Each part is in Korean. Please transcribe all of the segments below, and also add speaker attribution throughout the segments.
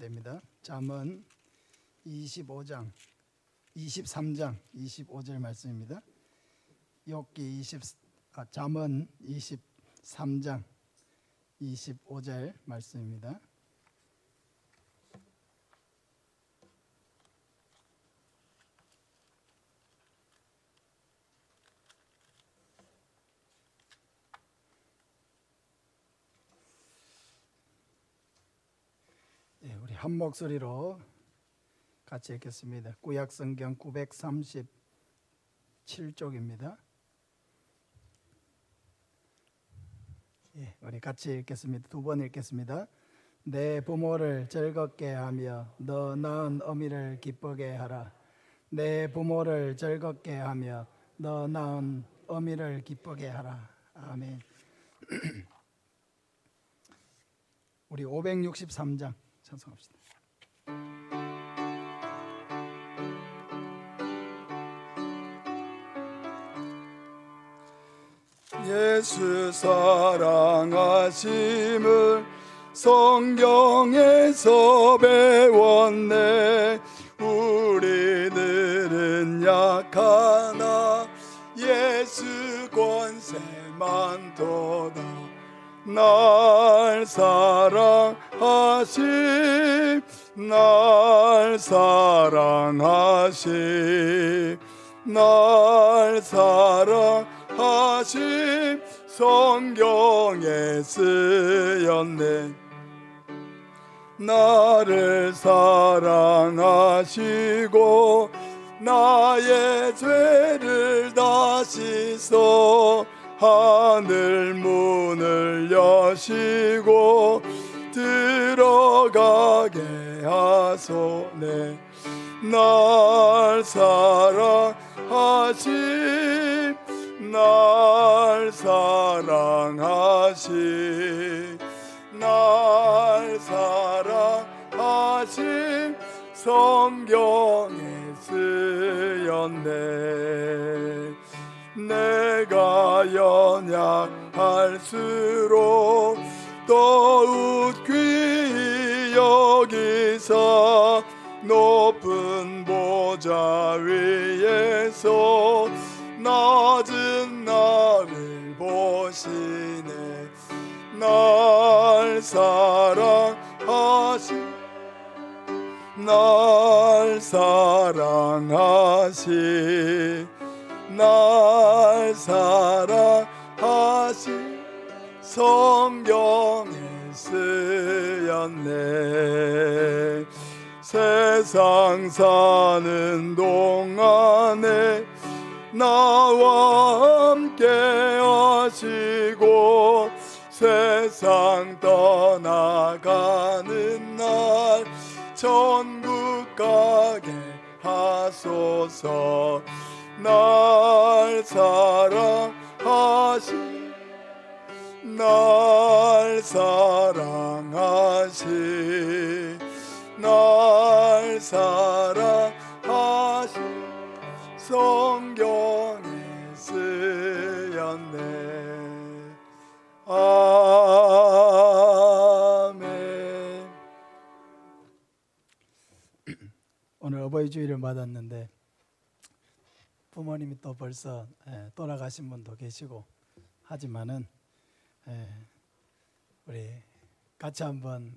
Speaker 1: 됩니다. 잠언 23장 25절 말씀입니다. 잠언 23장 25절 말씀입니다. 우리 한 목소리로 같이 읽겠습니다. 구약성경 937쪽입니다. 우리 같이 읽겠습니다. 두 번 읽겠습니다. 내 부모를 즐겁게 하며 너 낳은 어미를 기쁘게 하라. 내 부모를 즐겁게 하며 너 낳은 어미를 기쁘게 하라. 아멘. 우리 563장 찬송합시다.
Speaker 2: 예수 사랑하심을 성경에서 배웠네. 우리들은 약하나 예수 권세 많도다. 날 사랑하심 날 사랑하심 날 사랑하심 성경에 쓰였네. 나를 사랑하시고 나의 죄를 다 씻어 하늘 문을 여시고 들어가게 하소내. 날 사랑하심 날 사랑하심 날 사랑하심 성경에 쓰였네. 내가 연약할수록 더욱 귀히 여기사 높은 보좌 위에서 낮은 나를 보시네. 날 사랑하심 날 사랑하심 날 사랑하심 성경에 쓰였네. 세상 사는 동안에 나와 함께 하시고 세상 떠나가는 날 천국 가게 하소서. 날 사랑하심 날 사랑하심 날 사랑하심 성경에 쓰였네. 아멘.
Speaker 1: 오늘 어버이 주일을 맞았는데 부모님이 또 벌써 돌아가신 분도 계시고 하지만은 우리 같이 한번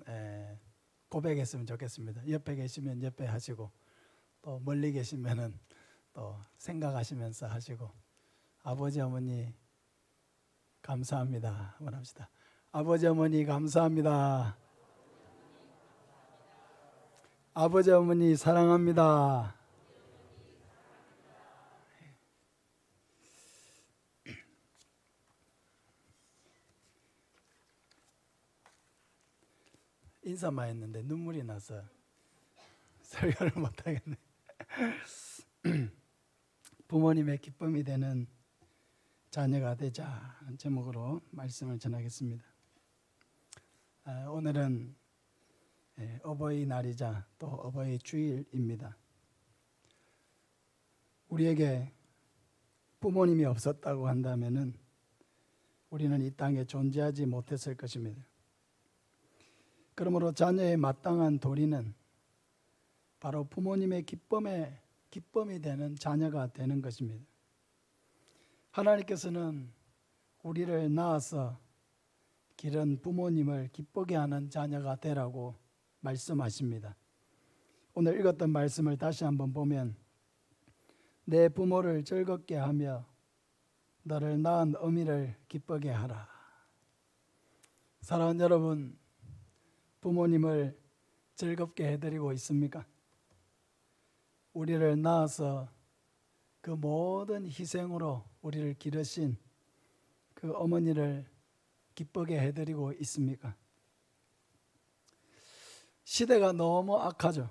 Speaker 1: 고백했으면 좋겠습니다. 옆에 계시면 옆에 하시고 또 멀리 계시면은 또 생각하시면서 하시고. 아버지 어머니 감사합니다. 한번 합시다. 아버지 어머니 감사합니다. 아버지 어머니 사랑합니다. 인사만 했는데 눈물이 나서 설교를 못하겠네. 부모님의 기쁨이 되는 자녀가 되자 제목으로 말씀을 전하겠습니다. 오늘은 어버이날이자 또 어버이 주일입니다. 우리에게 부모님이 없었다고 한다면은 우리는 이 땅에 존재하지 못했을 것입니다. 그러므로 자녀의 마땅한 도리는 바로 부모님의 기쁨이 되는 자녀가 되는 것입니다. 하나님께서는 우리를 낳아서 기른 부모님을 기쁘게 하는 자녀가 되라고 말씀하십니다. 오늘 읽었던 말씀을 다시 한번 보면 내 부모를 즐겁게 하며 너를 낳은 어미를 기쁘게 하라. 사랑하는 여러분, 부모님을 즐겁게 해드리고 있습니까? 우리를 낳아서 그 모든 희생으로 우리를 기르신 그 어머니를 기쁘게 해드리고 있습니까? 시대가 너무 악하죠.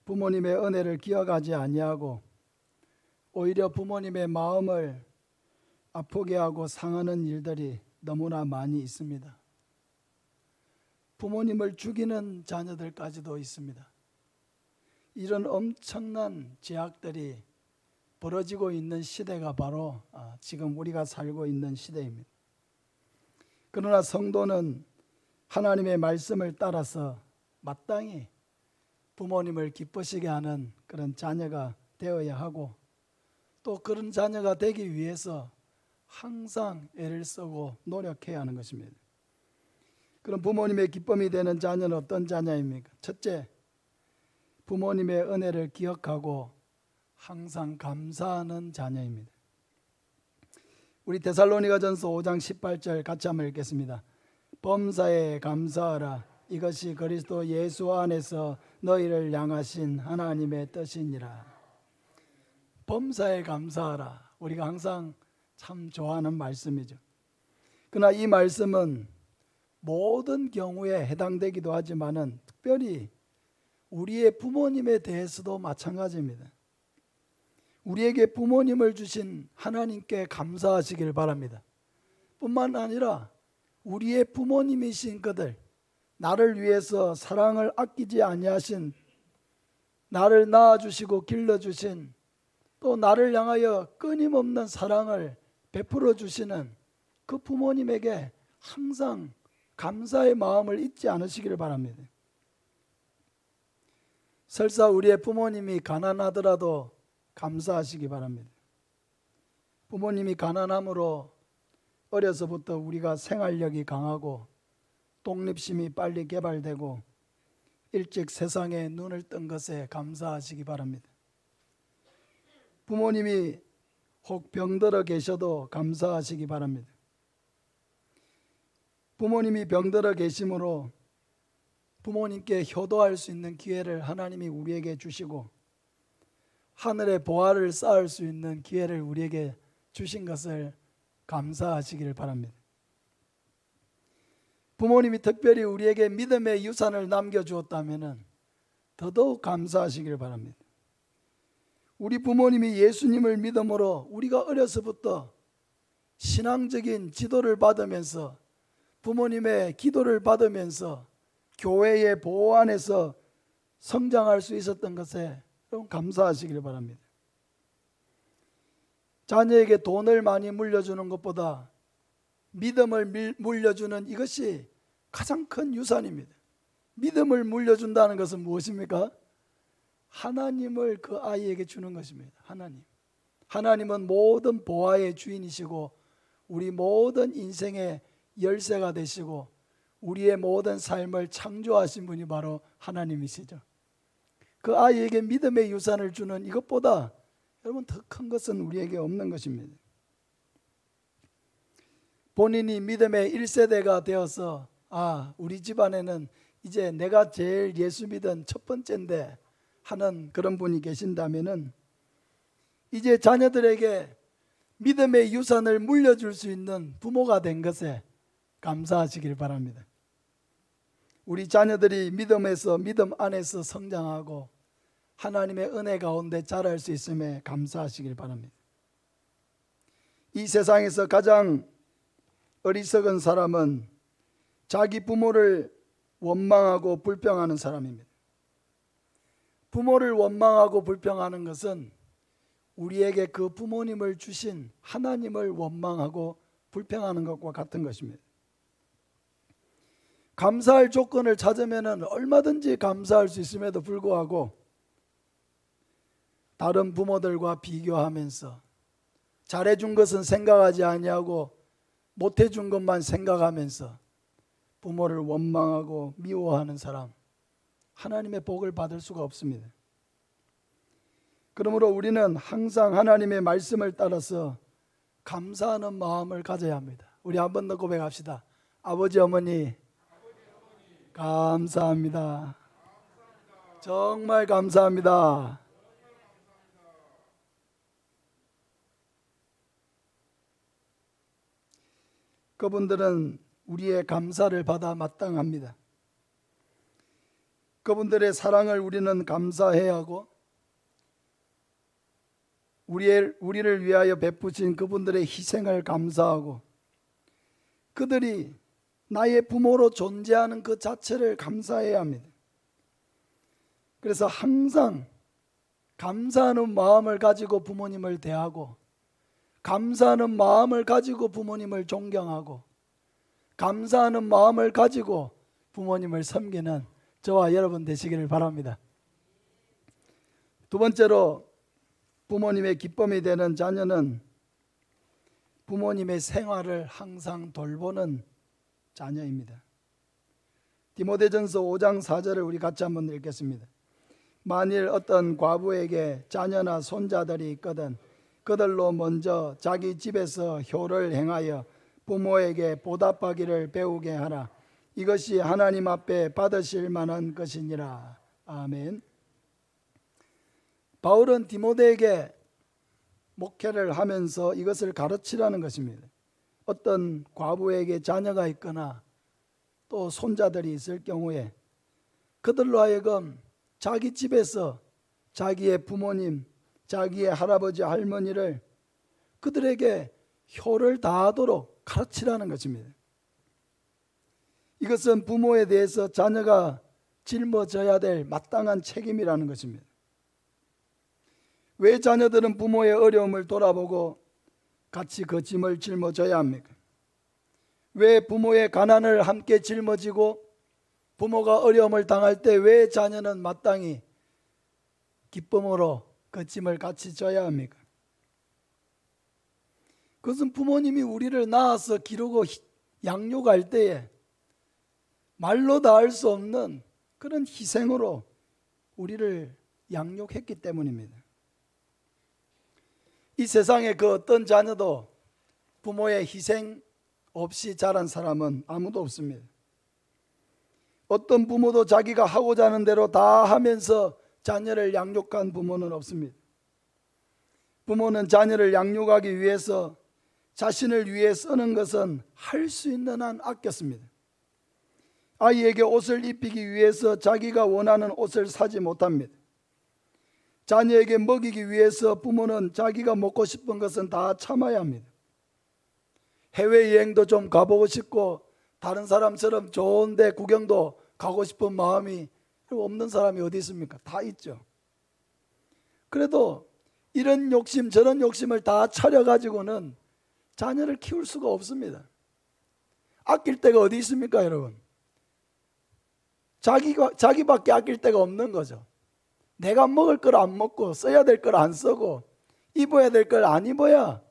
Speaker 1: 부모님의 은혜를 기억하지 아니하고 오히려 부모님의 마음을 아프게 하고 상하는 일들이 너무나 많이 있습니다. 부모님을 죽이는 자녀들까지도 있습니다. 이런 엄청난 죄악들이 벌어지고 있는 시대가 바로 지금 우리가 살고 있는 시대입니다. 그러나 성도는 하나님의 말씀을 따라서 마땅히 부모님을 기쁘시게 하는 그런 자녀가 되어야 하고 또 그런 자녀가 되기 위해서 항상 애를 쓰고 노력해야 하는 것입니다. 그럼 부모님의 기쁨이 되는 자녀는 어떤 자녀입니까? 첫째, 부모님의 은혜를 기억하고 항상 감사하는 자녀입니다. 우리 데살로니가전서 5장 18절 같이 한번 읽겠습니다. 범사에 감사하라. 이것이 그리스도 예수 안에서 너희를 향하신 하나님의 뜻이니라. 범사에 감사하라. 우리가 항상 참 좋아하는 말씀이죠. 그러나 이 말씀은 모든 경우에 해당되기도 하지만은 특별히 우리의 부모님에 대해서도 마찬가지입니다. 우리에게 부모님을 주신 하나님께 감사하시길 바랍니다. 뿐만 아니라 우리의 부모님이신 그들, 나를 위해서 사랑을 아끼지 아니하신, 나를 낳아주시고 길러주신, 또 나를 향하여 끊임없는 사랑을 베풀어 주시는 그 부모님에게 항상 감사의 마음을 잊지 않으시기를 바랍니다. 설사 우리의 부모님이 가난하더라도 감사하시기 바랍니다. 부모님이 가난함으로 어려서부터 우리가 생활력이 강하고 독립심이 빨리 개발되고 일찍 세상에 눈을 뜬 것에 감사하시기 바랍니다. 부모님이 혹 병들어 계셔도 감사하시기 바랍니다. 부모님이 병들어 계심으로 부모님께 효도할 수 있는 기회를 하나님이 우리에게 주시고 하늘의 보화를 쌓을 수 있는 기회를 우리에게 주신 것을 감사하시기를 바랍니다. 부모님이 특별히 우리에게 믿음의 유산을 남겨주었다면 더더욱 감사하시기를 바랍니다. 우리 부모님이 예수님을 믿음으로 우리가 어려서부터 신앙적인 지도를 받으면서 부모님의 기도를 받으면서 교회의 보호 안에서 성장할 수 있었던 것에 여러분 감사하시길 바랍니다. 자녀에게 돈을 많이 물려주는 것보다 믿음을 물려주는 이것이 가장 큰 유산입니다. 믿음을 물려준다는 것은 무엇입니까? 하나님을 그 아이에게 주는 것입니다. 하나님은 모든 보화의 주인이시고 우리 모든 인생의 열쇠가 되시고 우리의 모든 삶을 창조하신 분이 바로 하나님이시죠. 그 아이에게 믿음의 유산을 주는 이것보다 여러분 더 큰 것은 우리에게 없는 것입니다. 본인이 믿음의 1세대가 되어서 우리 집안에는 이제 내가 제일 예수 믿은 첫 번째인데 하는 그런 분이 계신다면은 이제 자녀들에게 믿음의 유산을 물려줄 수 있는 부모가 된 것에 감사하시길 바랍니다. 우리 자녀들이 믿음 안에서 성장하고 하나님의 은혜 가운데 자랄 수 있음에 감사하시길 바랍니다. 이 세상에서 가장 어리석은 사람은 자기 부모를 원망하고 불평하는 사람입니다. 부모를 원망하고 불평하는 것은 우리에게 그 부모님을 주신 하나님을 원망하고 불평하는 것과 같은 것입니다. 감사할 조건을 찾으면 얼마든지 감사할 수 있음에도 불구하고 다른 부모들과 비교하면서 잘해준 것은 생각하지 아니하고 못해준 것만 생각하면서 부모를 원망하고 미워하는 사람, 하나님의 복을 받을 수가 없습니다. 그러므로 우리는 항상 하나님의 말씀을 따라서 감사하는 마음을 가져야 합니다. 우리 한 번 더 고백합시다. 아버지 어머니 감사합니다. 정말 감사합니다. 그분들은 우리의 감사를 받아 마땅합니다. 그분들의 사랑을 우리는 감사해야 하고 우리를 위하여 베푸신 그분들의 희생을 감사하고 그들이 나의 부모로 존재하는 그 자체를 감사해야 합니다. 그래서 항상 감사하는 마음을 가지고 부모님을 대하고 감사하는 마음을 가지고 부모님을 존경하고 감사하는 마음을 가지고 부모님을 섬기는 저와 여러분 되시기를 바랍니다. 두 번째로 부모님의 기쁨이 되는 자녀는 부모님의 생활을 항상 돌보는 자녀입니다. 디모데전서 5장 4절을 우리 같이 한번 읽겠습니다. 만일 어떤 과부에게 자녀나 손자들이 있거든 그들로 먼저 자기 집에서 효를 행하여 부모에게 보답하기를 배우게 하라. 이것이 하나님 앞에 받으실 만한 것이니라. 아멘. 바울은 디모데에게 목회를 하면서 이것을 가르치라는 것입니다. 어떤 과부에게 자녀가 있거나 또 손자들이 있을 경우에 그들로 하여금 자기 집에서 자기의 부모님, 자기의 할아버지, 할머니를 그들에게 효를 다하도록 가르치라는 것입니다. 이것은 부모에 대해서 자녀가 짊어져야 될 마땅한 책임이라는 것입니다. 왜 자녀들은 부모의 어려움을 돌아보고 같이 그 짐을 짊어져야 합니까? 왜 부모의 가난을 함께 짊어지고 부모가 어려움을 당할 때 왜 자녀는 마땅히 기쁨으로 그 짐을 같이 져야 합니까? 그것은 부모님이 우리를 낳아서 기르고 양육할 때에 말로 다 할 수 없는 그런 희생으로 우리를 양육했기 때문입니다. 이 세상에 그 어떤 자녀도 부모의 희생 없이 자란 사람은 아무도 없습니다. 어떤 부모도 자기가 하고자 하는 대로 다 하면서 자녀를 양육한 부모는 없습니다. 부모는 자녀를 양육하기 위해서 자신을 위해 쓰는 것은 할 수 있는 한 아껴 씁니다. 아이에게 옷을 입히기 위해서 자기가 원하는 옷을 사지 못합니다. 자녀에게 먹이기 위해서 부모는 자기가 먹고 싶은 것은 다 참아야 합니다. 해외여행도 좀 가보고 싶고 다른 사람처럼 좋은 데 구경도 가고 싶은 마음이 없는 사람이 어디 있습니까? 다 있죠. 그래도 이런 욕심 저런 욕심을 다 차려가지고는 자녀를 키울 수가 없습니다. 아낄 데가 어디 있습니까, 여러분? 자기밖에 아낄 데가 없는 거죠. 내가 먹을 걸 안 먹고 써야 될 걸 안 쓰고 입어야 될 걸 안 입어야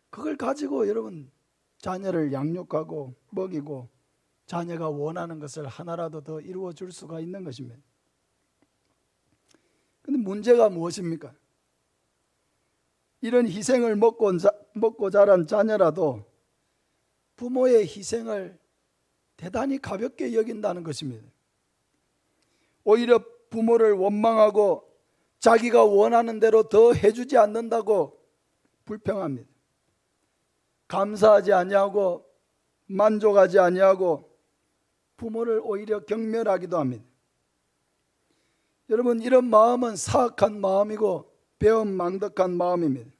Speaker 1: 그걸 가지고 여러분 자녀를 양육하고 먹이고 자녀가 원하는 것을 하나라도 더 이루어 줄 수가 있는 것입니다. 그런데 문제가 무엇입니까? 이런 희생을 먹고 자란 자녀라도 부모의 희생을 대단히 가볍게 여긴다는 것입니다. 오히려 부모를 원망하고 자기가 원하는 대로 더 해주지 않는다고 불평합니다. 감사하지 아니하고 만족하지 아니하고 부모를 오히려 경멸하기도 합니다. 여러분, 이런 마음은 사악한 마음이고 배은망덕한 마음입니다.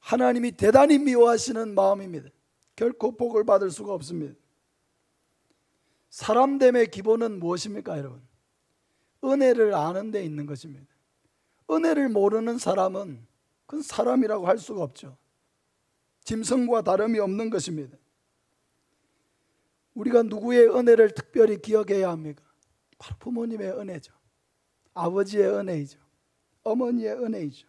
Speaker 1: 하나님이 대단히 미워하시는 마음입니다. 결코 복을 받을 수가 없습니다. 사람됨의 기본은 무엇입니까, 여러분? 은혜를 아는 데 있는 것입니다. 은혜를 모르는 사람은 그건 사람이라고 할 수가 없죠. 짐승과 다름이 없는 것입니다. 우리가 누구의 은혜를 특별히 기억해야 합니까? 바로 부모님의 은혜죠. 아버지의 은혜이죠. 어머니의 은혜이죠.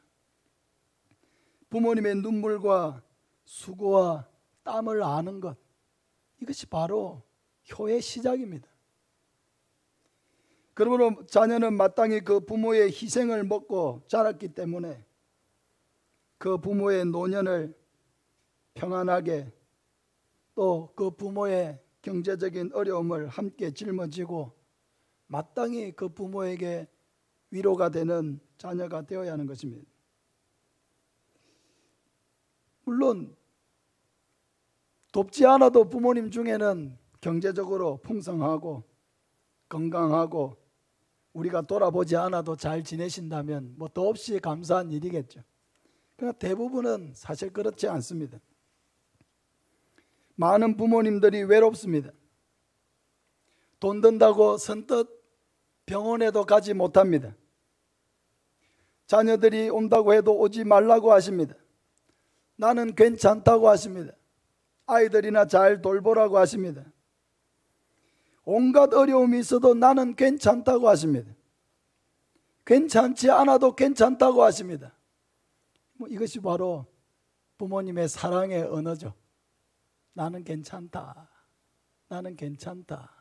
Speaker 1: 부모님의 눈물과 수고와 땀을 아는 것, 이것이 바로 효의 시작입니다. 그러므로 자녀는 마땅히 그 부모의 희생을 먹고 자랐기 때문에 그 부모의 노년을 평안하게, 또 그 부모의 경제적인 어려움을 함께 짊어지고 마땅히 그 부모에게 위로가 되는 자녀가 되어야 하는 것입니다. 물론 돕지 않아도 부모님 중에는 경제적으로 풍성하고 건강하고 우리가 돌아보지 않아도 잘 지내신다면 뭐 더없이 감사한 일이겠죠. 그러나 대부분은 사실 그렇지 않습니다. 많은 부모님들이 외롭습니다. 돈 든다고 선뜻 병원에도 가지 못합니다. 자녀들이 온다고 해도 오지 말라고 하십니다. 나는 괜찮다고 하십니다. 아이들이나 잘 돌보라고 하십니다. 온갖 어려움이 있어도 나는 괜찮다고 하십니다. 괜찮지 않아도 괜찮다고 하십니다. 이것이 바로 부모님의 사랑의 언어죠. 나는 괜찮다. 나는 괜찮다.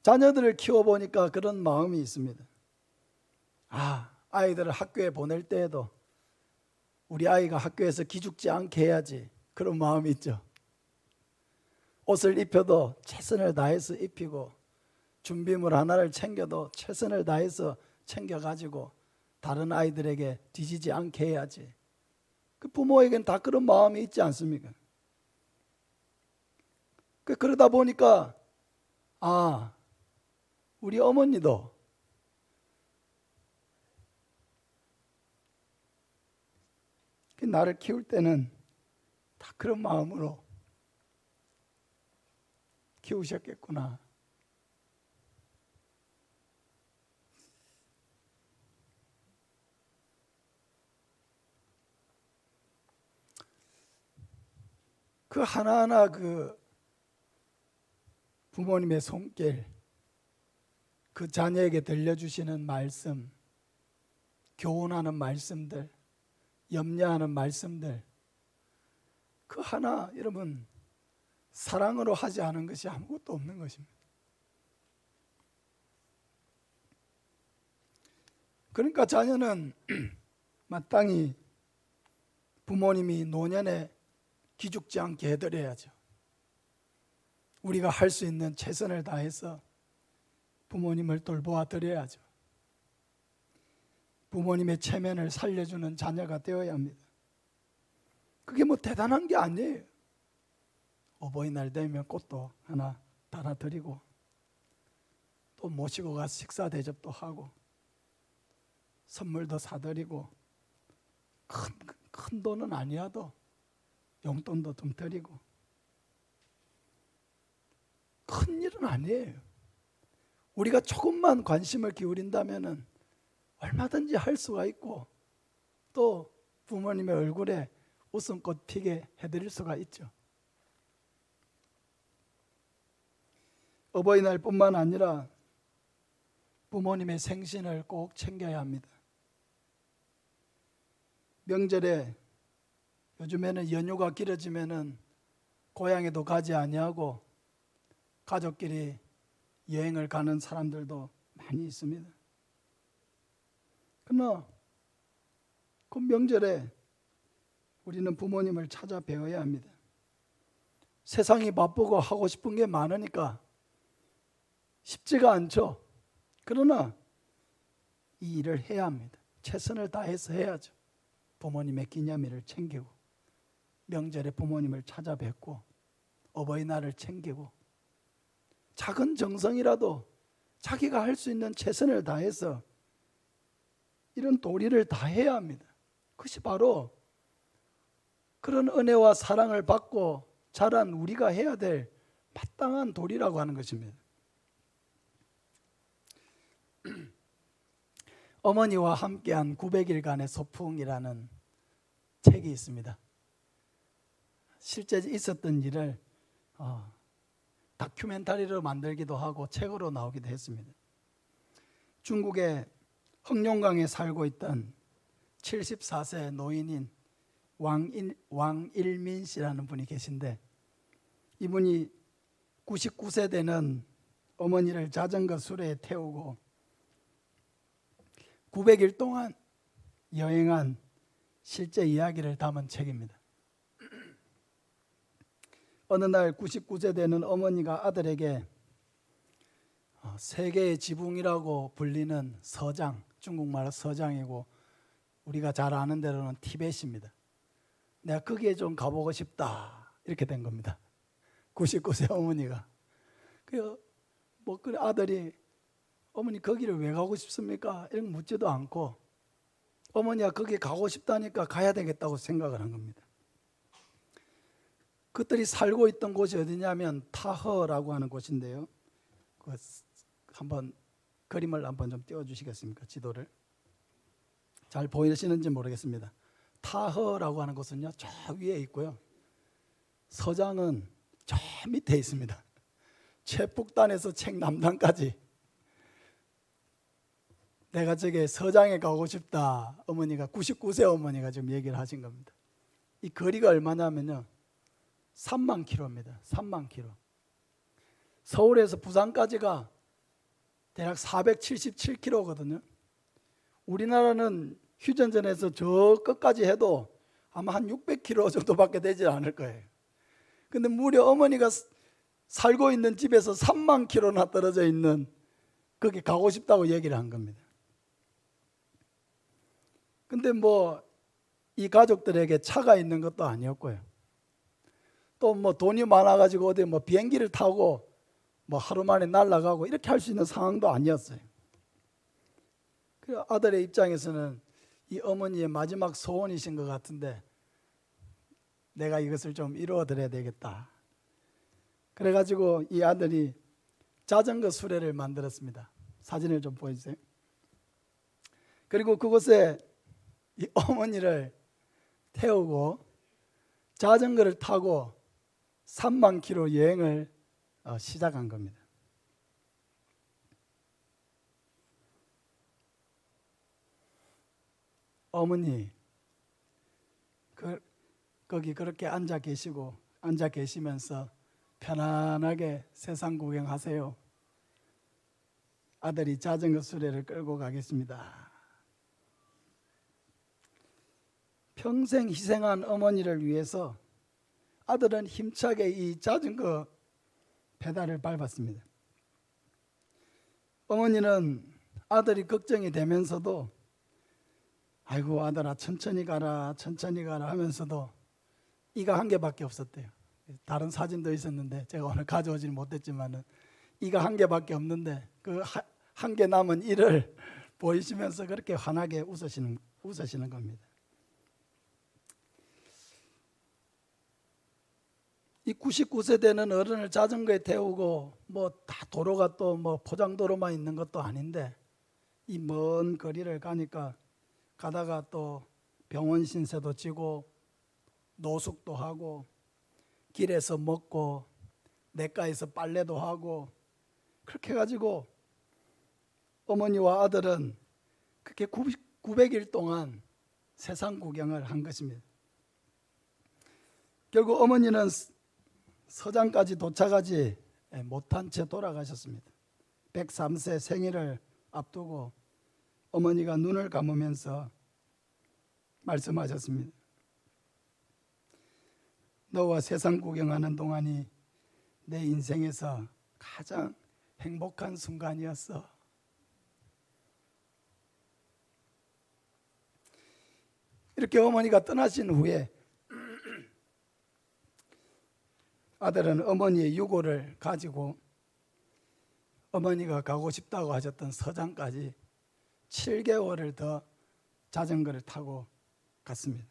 Speaker 1: 자녀들을 키워보니까 그런 마음이 있습니다. 아이들을 학교에 보낼 때에도 우리 아이가 학교에서 기죽지 않게 해야지, 그런 마음이 있죠. 옷을 입혀도 최선을 다해서 입히고 준비물 하나를 챙겨도 최선을 다해서 챙겨가지고 다른 아이들에게 뒤지지 않게 해야지. 그 부모에겐 다 그런 마음이 있지 않습니까? 그러다 보니까 우리 어머니도 나를 키울 때는 다 그런 마음으로 키우셨겠구나. 그 하나하나 그 부모님의 손길, 그 자녀에게 들려주시는 말씀, 교훈하는 말씀들, 염려하는 말씀들, 그 하나 여러분 사랑으로 하지 않은 것이 아무것도 없는 것입니다. 그러니까 자녀는 마땅히 부모님이 노년에 기죽지 않게 해드려야죠. 우리가 할 수 있는 최선을 다해서 부모님을 돌보아 드려야죠. 부모님의 체면을 살려주는 자녀가 되어야 합니다. 그게 뭐 대단한 게 아니에요. 어버이날 되면 꽃도 하나 달아드리고 또 모시고 가서 식사 대접도 하고 선물도 사드리고 큰 돈은 아니어도 용돈도 좀 드리고, 큰 일은 아니에요. 우리가 조금만 관심을 기울인다면 얼마든지 할 수가 있고 또 부모님의 얼굴에 웃음꽃 피게 해드릴 수가 있죠. 어버이날뿐만 아니라 부모님의 생신을 꼭 챙겨야 합니다. 명절에 요즘에는 연휴가 길어지면은 고향에도 가지 아니하고 가족끼리 여행을 가는 사람들도 많이 있습니다. 그러나 그 명절에 우리는 부모님을 찾아 뵈어야 합니다. 세상이 바쁘고 하고 싶은 게 많으니까 쉽지가 않죠. 그러나 이 일을 해야 합니다. 최선을 다해서 해야죠. 부모님의 기념일을 챙기고 명절에 부모님을 찾아뵙고 어버이날을 챙기고 작은 정성이라도 자기가 할 수 있는 최선을 다해서 이런 도리를 다 해야 합니다. 그것이 바로 그런 은혜와 사랑을 받고 자란 우리가 해야 될 마땅한 도리라고 하는 것입니다. 어머니와 함께한 900일간의 소풍이라는 책이 있습니다. 실제 있었던 일을 다큐멘터리로 만들기도 하고 책으로 나오기도 했습니다. 중국의 흑룡강에 살고 있던 74세 노인인 왕일민 씨라는 분이 계신데, 이분이 99세 되는 어머니를 자전거 수레에 태우고 900일 동안 여행한 실제 이야기를 담은 책입니다. 어느 날 99세 되는 어머니가 아들에게 세계의 지붕이라고 불리는 서장, 중국말로 서장이고 우리가 잘 아는 대로는 티벳입니다. 내가 거기에 좀 가보고 싶다, 이렇게 된 겁니다. 99세 어머니가. 그래 아들이 어머니 거기를 왜 가고 싶습니까? 이런 거 묻지도 않고 어머니가 거기 가고 싶다니까 가야 되겠다고 생각을 한 겁니다. 그들이 살고 있던 곳이 어디냐면 타허라고 하는 곳인데요. 한번 그림을 한번 좀 띄워주시겠습니까? 지도를. 잘 보이시는지 모르겠습니다. 타허라고 하는 곳은요, 저 위에 있고요. 서장은 저 밑에 있습니다. 최북단에서 최남단까지. 내가 저게 서장에 가고 싶다, 어머니가 99세 어머니가 지금 얘기를 하신 겁니다. 이 거리가 얼마냐면요, 3만 킬로입니다. 3만 킬로. 서울에서 부산까지가 대략 477킬로거든요. 우리나라는 휴전선에서 저 끝까지 해도 아마 한 600킬로 정도밖에 되지 않을 거예요. 근데 무려 어머니가 살고 있는 집에서 3만 킬로나 떨어져 있는, 거기 가고 싶다고 얘기를 한 겁니다. 근데 이 가족들에게 차가 있는 것도 아니었고요. 또 돈이 많아가지고 어디 비행기를 타고 하루 만에 날아가고 이렇게 할 수 있는 상황도 아니었어요. 그 아들의 입장에서는 이 어머니의 마지막 소원이신 것 같은데 내가 이것을 좀 이루어드려야 되겠다. 그래가지고 이 아들이 자전거 수레를 만들었습니다. 사진을 좀 보여주세요. 그리고 그곳에 이 어머니를 태우고 자전거를 타고 3만 킬로 여행을 시작한 겁니다. 어머니, 거기 그렇게 앉아 계시면서 편안하게 세상 구경하세요. 아들이 자전거 수레를 끌고 가겠습니다. 평생 희생한 어머니를 위해서 아들은 힘차게 이 자전거 페달을 밟았습니다. 어머니는 아들이 걱정이 되면서도 아이고 아들아 천천히 가라 하면서도 이가 한 개밖에 없었대요. 다른 사진도 있었는데 제가 오늘 가져오지는 못했지만은 이가 한 개밖에 없는데 그 한 개 남은 이를 보이시면서 그렇게 환하게 웃으시는 겁니다. 이 99세 되는 어른을 자전거에 태우고 다 도로가 또 포장도로만 있는 것도 아닌데 이 먼 거리를 가다가 또 병원 신세도 지고 노숙도 하고 길에서 먹고 냇가에서 빨래도 하고 그렇게 해가지고 어머니와 아들은 그렇게 900일 동안 세상 구경을 한 것입니다. 결국 어머니는 서장까지 도착하지 못한 채 돌아가셨습니다. 103세 생일을 앞두고 어머니가 눈을 감으면서 말씀하셨습니다. 너와 세상 구경하는 동안이 내 인생에서 가장 행복한 순간이었어. 이렇게 어머니가 떠나신 후에 아들은 어머니의 유고를 가지고 어머니가 가고 싶다고 하셨던 서장까지 7개월을 더 자전거를 타고 갔습니다.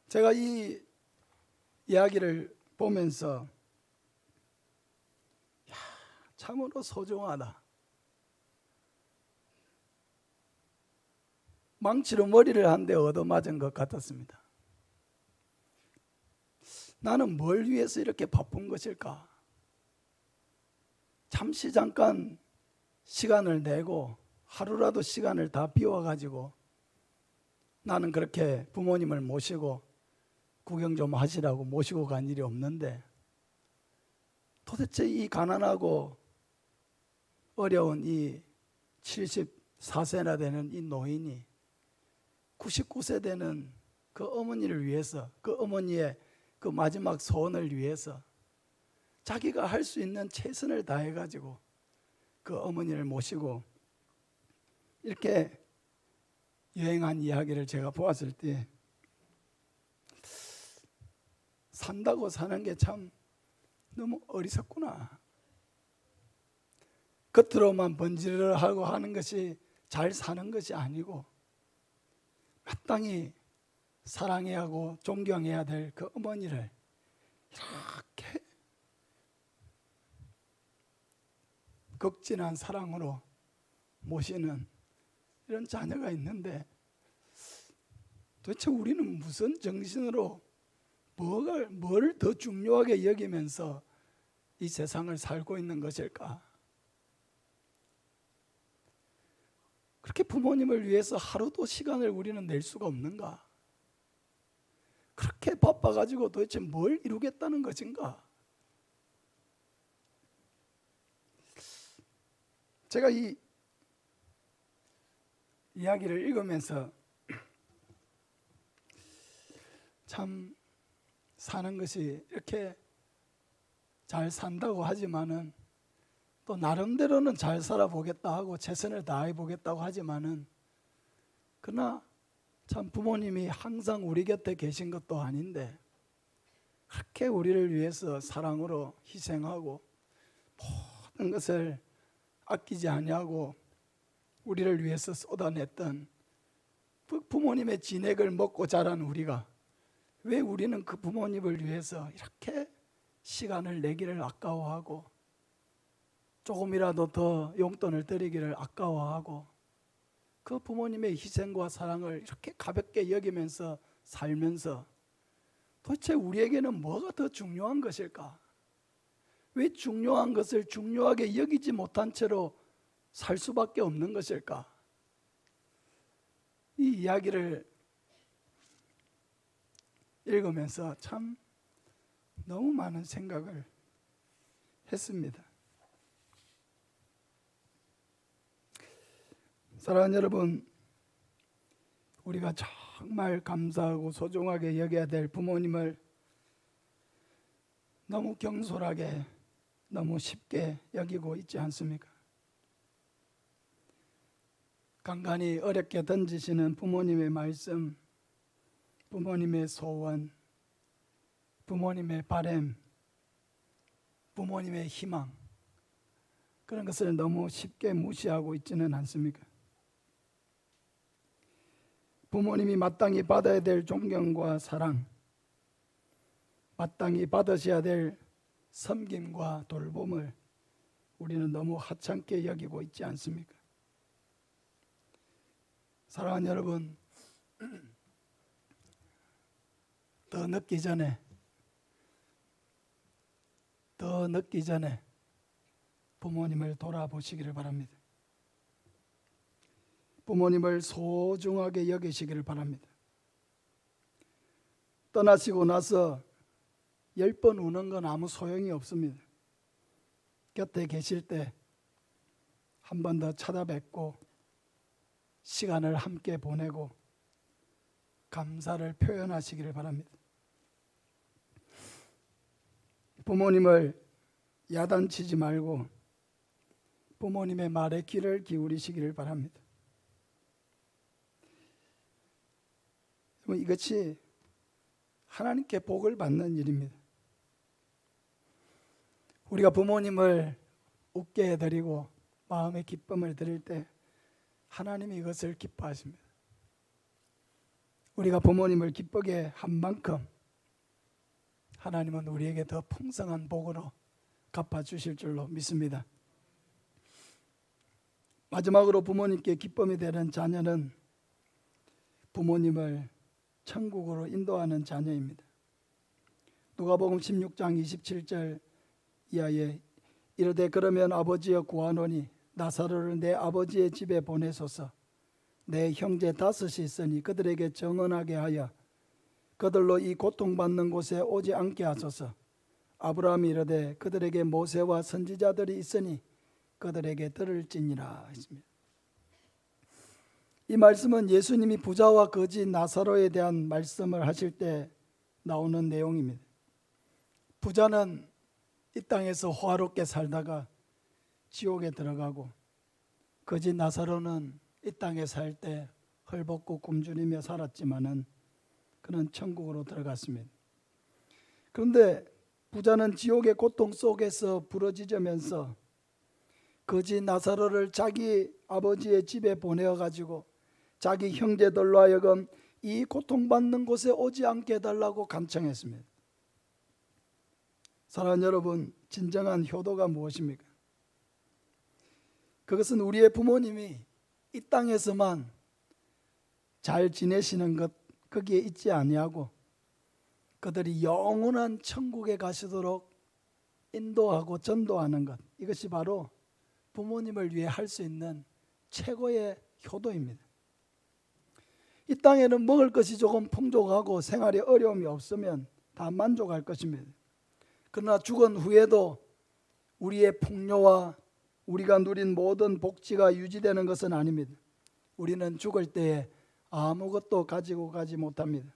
Speaker 1: 제가 이 이야기를 보면서 참으로 소중하다. 망치로 머리를 한 대 얻어맞은 것 같았습니다. 나는 뭘 위해서 이렇게 바쁜 것일까? 잠시 잠깐 시간을 내고 하루라도 시간을 다 비워가지고 나는 그렇게 부모님을 모시고 구경 좀 하시라고 모시고 간 일이 없는데, 도대체 이 가난하고 어려운 이 74세나 되는 이 노인이 99세 되는 그 어머니를 위해서, 그 어머니의 그 마지막 소원을 위해서 자기가 할 수 있는 최선을 다해가지고 그 어머니를 모시고 이렇게 여행한 이야기를 제가 보았을 때, 산다고 사는 게 참 너무 어리석구나. 겉으로만 번지르르하고 하는 것이 잘 사는 것이 아니고 마땅히 사랑해야 하고 존경해야 될 그 어머니를 이렇게 극진한 사랑으로 모시는 이런 자녀가 있는데, 도대체 우리는 무슨 정신으로 뭘 더 중요하게 여기면서 이 세상을 살고 있는 것일까? 그렇게 부모님을 위해서 하루도 시간을 우리는 낼 수가 없는가? 그렇게 바빠가지고 도대체 뭘 이루겠다는 것인가? 제가 이 이야기를 읽으면서 참 사는 것이 이렇게 잘 산다고 하지만은, 또 나름대로는 잘 살아보겠다 하고 최선을 다해 보겠다고 하지만은, 그러나 참 부모님이 항상 우리 곁에 계신 것도 아닌데 그렇게 우리를 위해서 사랑으로 희생하고 모든 것을 아끼지 아니하고 우리를 위해서 쏟아냈던 그 부모님의 진액을 먹고 자란 우리가, 왜 우리는 그 부모님을 위해서 이렇게 시간을 내기를 아까워하고 조금이라도 더 용돈을 드리기를 아까워하고 그 부모님의 희생과 사랑을 이렇게 가볍게 여기면서 살면서 도대체 우리에게는 뭐가 더 중요한 것일까? 왜 중요한 것을 중요하게 여기지 못한 채로 살 수밖에 없는 것일까? 이 이야기를 읽으면서 참 너무 많은 생각을 했습니다. 사랑하는 여러분, 우리가 정말 감사하고 소중하게 여겨야 될 부모님을 너무 경솔하게, 너무 쉽게 여기고 있지 않습니까? 간간히 어렵게 던지시는 부모님의 말씀, 부모님의 소원, 부모님의 바람, 부모님의 희망, 그런 것을 너무 쉽게 무시하고 있지는 않습니까? 부모님이 마땅히 받아야 될 존경과 사랑, 마땅히 받으셔야 될 섬김과 돌봄을 우리는 너무 하찮게 여기고 있지 않습니까? 사랑하는 여러분, 더 늦기 전에 부모님을 돌아보시기를 바랍니다. 부모님을 소중하게 여기시기를 바랍니다. 떠나시고 나서 10번 우는 건 아무 소용이 없습니다. 곁에 계실 때 한 번 더 찾아뵙고 시간을 함께 보내고 감사를 표현하시기를 바랍니다. 부모님을 야단치지 말고 부모님의 말에 귀를 기울이시기를 바랍니다. 이것이 하나님께 복을 받는 일입니다. 우리가 부모님을 웃게 해드리고 마음의 기쁨을 드릴 때 하나님이 이것을 기뻐하십니다. 우리가 부모님을 기쁘게 한 만큼 하나님은 우리에게 더 풍성한 복으로 갚아주실 줄로 믿습니다. 마지막으로 부모님께 기쁨이 되는 자녀는 부모님을 천국으로 인도하는 자녀입니다. 누가복음 16장 27절 이하에 이르되 그러면 아버지여 구하노니 나사로를 내 아버지의 집에 보내소서. 내 형제 5이 있으니 그들에게 정언하게 하여 그들로 이 고통받는 곳에 오지 않게 하소서. 아브라함이 이르되 그들에게 모세와 선지자들이 있으니 그들에게 들을지니라 했습니다. 이 말씀은 예수님이 부자와 거지 나사로에 대한 말씀을 하실 때 나오는 내용입니다. 부자는 이 땅에서 호화롭게 살다가 지옥에 들어가고, 거지 나사로는 이 땅에 살 때 헐벗고 굶주리며 살았지만은 그는 천국으로 들어갔습니다. 그런데 부자는 지옥의 고통 속에서 부러지면서 거지 나사로를 자기 아버지의 집에 보내어 가지고 자기 형제들로 하여금 이 고통받는 곳에 오지 않게 해달라고 간청했습니다. 사랑하는 여러분, 진정한 효도가 무엇입니까? 그것은 우리의 부모님이 이 땅에서만 잘 지내시는 것, 거기에 있지 아니하고 그들이 영원한 천국에 가시도록 인도하고 전도하는 것, 이것이 바로 부모님을 위해 할 수 있는 최고의 효도입니다. 이 땅에는 먹을 것이 조금 풍족하고 생활에 어려움이 없으면 다 만족할 것입니다. 그러나 죽은 후에도 우리의 풍요와 우리가 누린 모든 복지가 유지되는 것은 아닙니다. 우리는 죽을 때에 아무것도 가지고 가지 못합니다.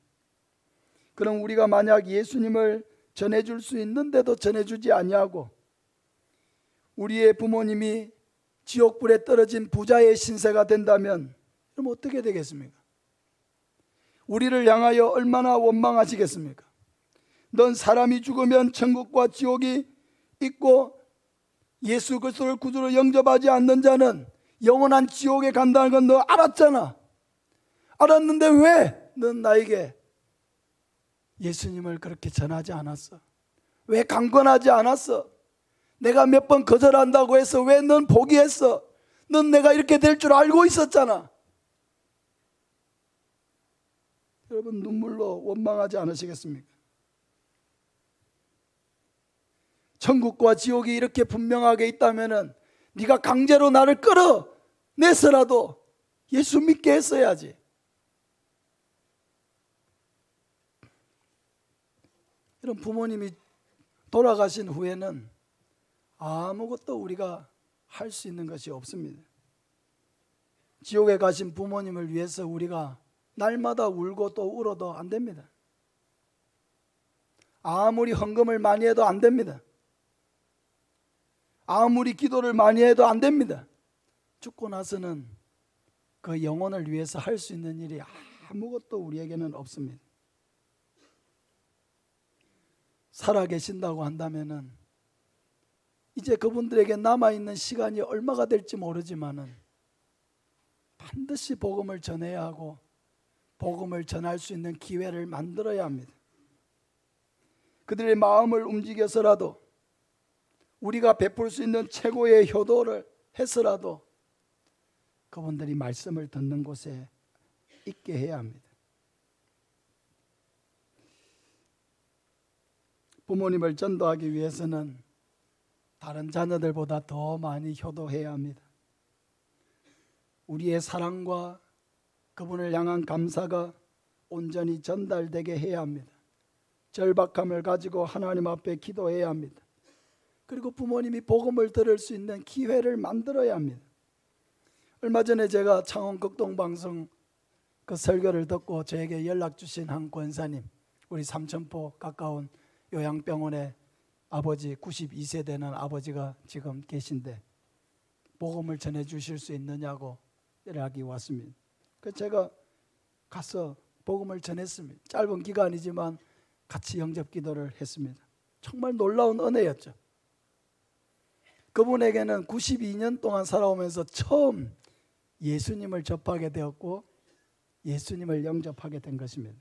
Speaker 1: 그럼 우리가 만약 예수님을 전해줄 수 있는데도 전해주지 아니하고 우리의 부모님이 지옥불에 떨어진 부자의 신세가 된다면 그럼 어떻게 되겠습니까? 우리를 향하여 얼마나 원망하시겠습니까? 넌 사람이 죽으면 천국과 지옥이 있고 예수 그리스도를 구주로 영접하지 않는 자는 영원한 지옥에 간다는 건 너 알았잖아. 알았는데 왜 넌 나에게 예수님을 그렇게 전하지 않았어? 왜 강권하지 않았어? 내가 몇 번 거절한다고 해서 왜 넌 포기했어? 넌 내가 이렇게 될 줄 알고 있었잖아. 여러분, 눈물로 원망하지 않으시겠습니까? 천국과 지옥이 이렇게 분명하게 있다면은 네가 강제로 나를 끌어내서라도 예수 믿게 했어야지. 이런 부모님이 돌아가신 후에는 아무것도 우리가 할 수 있는 것이 없습니다. 지옥에 가신 부모님을 위해서 우리가 날마다 울고 또 울어도 안 됩니다. 아무리 헌금을 많이 해도 안 됩니다. 아무리 기도를 많이 해도 안 됩니다. 죽고 나서는 그 영혼을 위해서 할 수 있는 일이 아무것도 우리에게는 없습니다. 살아 계신다고 한다면은 이제 그분들에게 남아있는 시간이 얼마가 될지 모르지만은 반드시 복음을 전해야 하고 복음을 전할 수 있는 기회를 만들어야 합니다. 그들의 마음을 움직여서라도 우리가 베풀 수 있는 최고의 효도를 해서라도 그분들이 말씀을 듣는 곳에 있게 해야 합니다. 부모님을 전도하기 위해서는 다른 자녀들보다 더 많이 효도해야 합니다. 우리의 사랑과 그분을 향한 감사가 온전히 전달되게 해야 합니다. 절박함을 가지고 하나님 앞에 기도해야 합니다. 그리고 부모님이 복음을 들을 수 있는 기회를 만들어야 합니다. 얼마 전에 제가 창원 극동방송 그 설교를 듣고 저에게 연락 주신 한 권사님, 우리 삼천포 가까운 요양병원에 아버지 92세 되는 아버지가 지금 계신데 복음을 전해 주실 수 있느냐고 연락이 왔습니다. 그래서 제가 가서 복음을 전했습니다. 짧은 기간이지만 같이 영접 기도를 했습니다. 정말 놀라운 은혜였죠. 그분에게는 92년 동안 살아오면서 처음 예수님을 접하게 되었고 예수님을 영접하게 된 것입니다.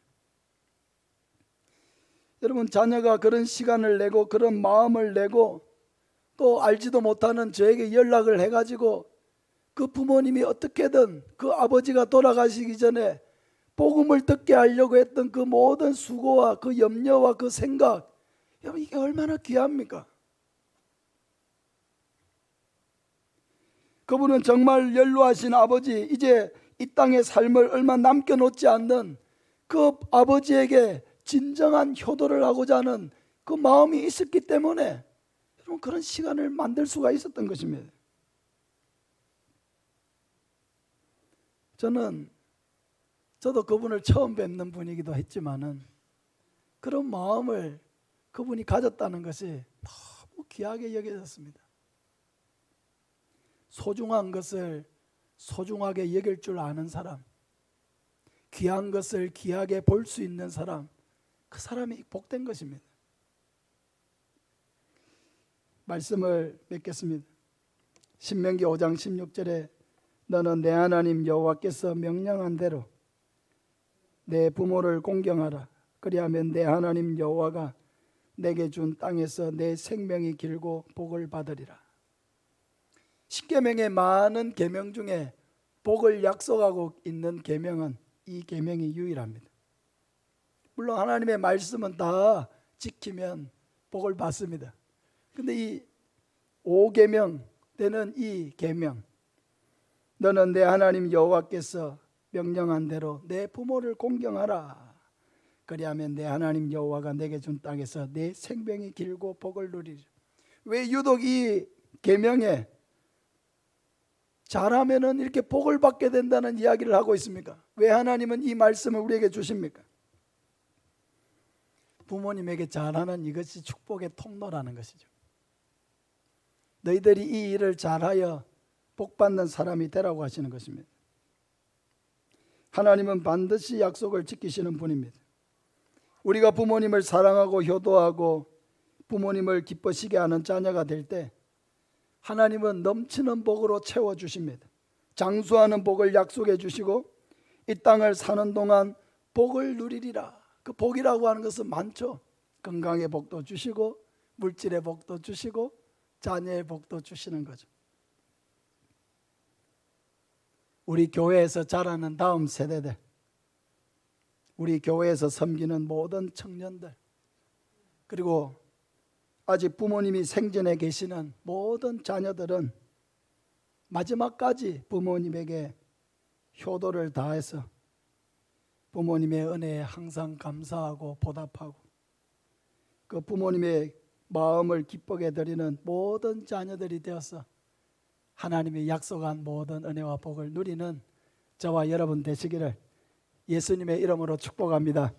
Speaker 1: 여러분, 자녀가 그런 시간을 내고 그런 마음을 내고 또 알지도 못하는 저에게 연락을 해가지고 그 부모님이 어떻게든 그 아버지가 돌아가시기 전에 복음을 듣게 하려고 했던 그 모든 수고와 그 염려와 그 생각, 여러분, 이게 얼마나 귀합니까? 그분은 정말 연로하신 아버지, 이제 이 땅의 삶을 얼마 남겨놓지 않는 그 아버지에게 진정한 효도를 하고자 하는 그 마음이 있었기 때문에 여러분, 그런 시간을 만들 수가 있었던 것입니다. 저도 그분을 처음 뵙는 분이기도 했지만은 그런 마음을 그분이 가졌다는 것이 너무 귀하게 여겨졌습니다. 소중한 것을 소중하게 여길 줄 아는 사람, 귀한 것을 귀하게 볼 수 있는 사람, 그 사람이 복된 것입니다. 말씀을 맺겠습니다. 신명기 5장 16절에 너는 내 하나님 여호와께서 명령한 대로 내 부모를 공경하라. 그리하면 내 하나님 여호와가 내게 준 땅에서 내 생명이 길고 복을 받으리라. 십계명의 많은 계명 중에 복을 약속하고 있는 계명은 이 계명이 유일합니다. 물론 하나님의 말씀은 다 지키면 복을 받습니다. 근데 이 5계명 되는 이 계명, 너는 내 하나님 여호와께서 명령한 대로 내 부모를 공경하라. 그리하면 내 하나님 여호와가 내게 준 땅에서 내 생명이 길고 복을 누리리라. 왜 유독 이 계명에 잘하면은 이렇게 복을 받게 된다는 이야기를 하고 있습니까? 왜 하나님은 이 말씀을 우리에게 주십니까? 부모님에게 잘하는 이것이 축복의 통로라는 것이죠. 너희들이 이 일을 잘하여 복받는 사람이 되라고 하시는 것입니다. 하나님은 반드시 약속을 지키시는 분입니다. 우리가 부모님을 사랑하고 효도하고 부모님을 기뻐시게 하는 자녀가 될 때 하나님은 넘치는 복으로 채워주십니다. 장수하는 복을 약속해 주시고 이 땅을 사는 동안 복을 누리리라. 그 복이라고 하는 것은 많죠. 건강의 복도 주시고 물질의 복도 주시고 자녀의 복도 주시는 거죠. 우리 교회에서 자라는 다음 세대들, 우리 교회에서 섬기는 모든 청년들, 그리고 아직 부모님이 생전에 계시는 모든 자녀들은 마지막까지 부모님에게 효도를 다해서 부모님의 은혜에 항상 감사하고 보답하고 그 부모님의 마음을 기쁘게 드리는 모든 자녀들이 되어서 하나님이 약속한 모든 은혜와 복을 누리는 저와 여러분 되시기를 예수님의 이름으로 축복합니다.